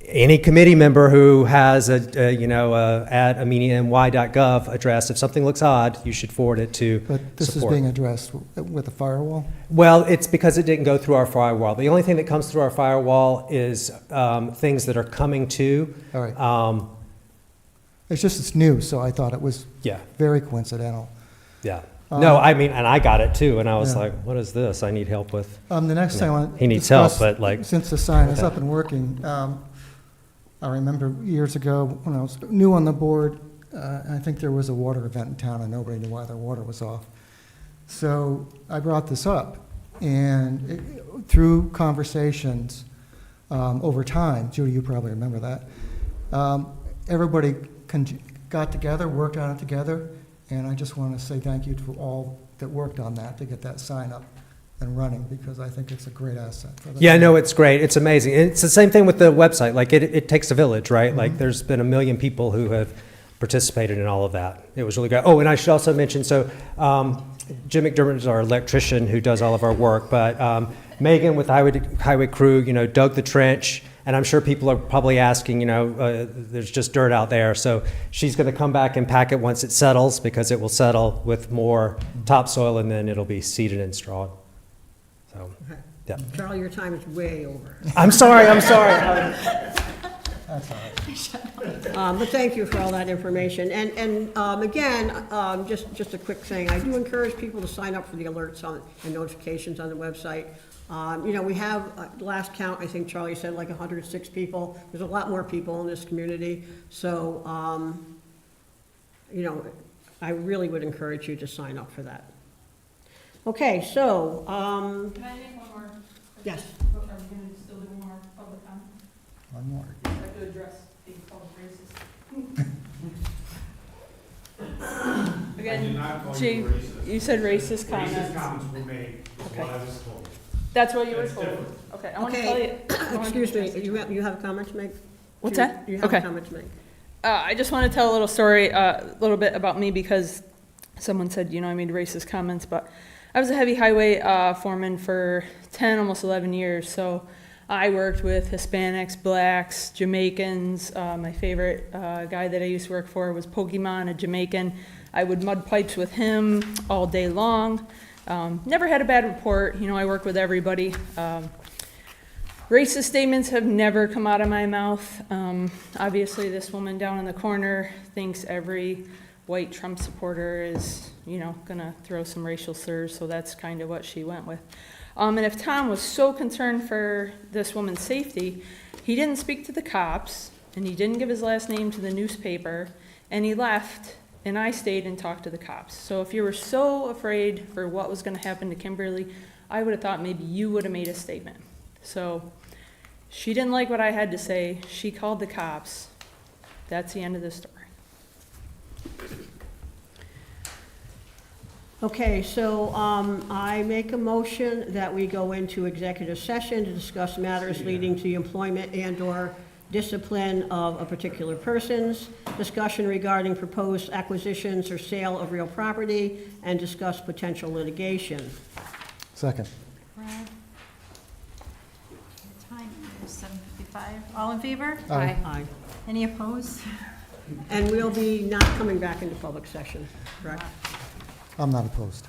I: any committee member who has at ameniany.gov address, if something looks odd, you should forward it to
B: But this
I: support.
B: is being addressed with a firewall?
I: Well, it's because it didn't go through our firewall. The only thing that comes through our firewall is things that are coming to.
B: All right. It's new, so I thought it was
I: Yeah,
B: very coincidental.
I: yeah. No, I mean, and I got it too, and I was
B: Yeah.
I: like, what is this? I need help with.
B: The next thing I want to
I: He needs help,
B: discuss,
I: but
B: since the sign is up and working, I remember years ago when I was new on the board, I think there was a water event in town and nobody knew why their water was off. So I brought this up, and through conversations over time, Judy, you probably remember that, everybody got together, worked on it together, and I just want to say thank you to all that worked on that to get that sign up and running, because I think it's a great asset for the
I: Yeah, no, it's great. It's amazing. And it's the same thing with the website. Like, it takes a village, right?
B: Mm-hmm.
I: Like, there's been 1 million people who have participated in all of that. It was really great. Oh, and I should also mention, so Jim McDermott is our electrician who does all of our work, but Megan with the highway crew, dug the trench. And I'm sure people are probably asking, there's just dirt out there. So she's going to come back and pack it once it settles, because it will settle with more topsoil, and then it'll be seeded and strawed. So,
A: Okay.
I: yeah.
A: Charlie, your time is way over.
I: I'm sorry.
B: That's all right.
A: But thank you for all that information. And again, just a quick thing, I do encourage people to sign up for the alerts and notifications on the website. We have, last count, I think Charlie said like 106 people. There's a lot more people in this community. So, I really would encourage you to sign up for that. Okay, so,
G: Can I make one more?
A: yes.
G: Are we gonna still do one more public comment?
B: One more.
G: I have to address being called racist. Again, Jay, you said racist comments.
L: comments were made, is
G: Okay.
L: what I was told.
G: That's what you were
L: That's
G: told.
L: different.
G: Okay, I want to tell you.
A: Excuse me, you have a comment to make?
G: What's that?
A: You have
G: Okay.
A: a comment to make?
G: I just want to tell a little story, a little bit about me, because someone said, I made racist comments, but I was a heavy highway foreman for 10, almost 11 years. So I worked with Hispanics, blacks, Jamaicans. My favorite guy that I used to work for was Pokemon, a Jamaican. I would mud pipes with him all day long. Never had a bad report. I work with everybody. Racist statements have never come out of my mouth. Obviously, this woman down in the corner thinks every white Trump supporter is, gonna throw some racial slurs, so that's kind of what she went with. And if Tom was so concerned for this woman's safety, he didn't speak to the cops, and he didn't give his last name to the newspaper, and he left, and I stayed and talked to the cops. So if you were so afraid for what was gonna happen to Kimberly, I would have thought maybe you would have made a statement. So she didn't like what I had to say. She called the cops. That's the end of the story.
A: Okay, so I make a motion that we go into executive session to discuss matters leading to the employment and/or discipline of a particular persons, discussion regarding proposed acquisitions or sale of real property, and discuss potential litigation.
B: Second.
C: Brad? The time is 7:55. All in favor?
B: Aye.
A: Aye.
C: Any opposed?
A: And we'll be not coming back into public session, correct?
B: I'm not opposed.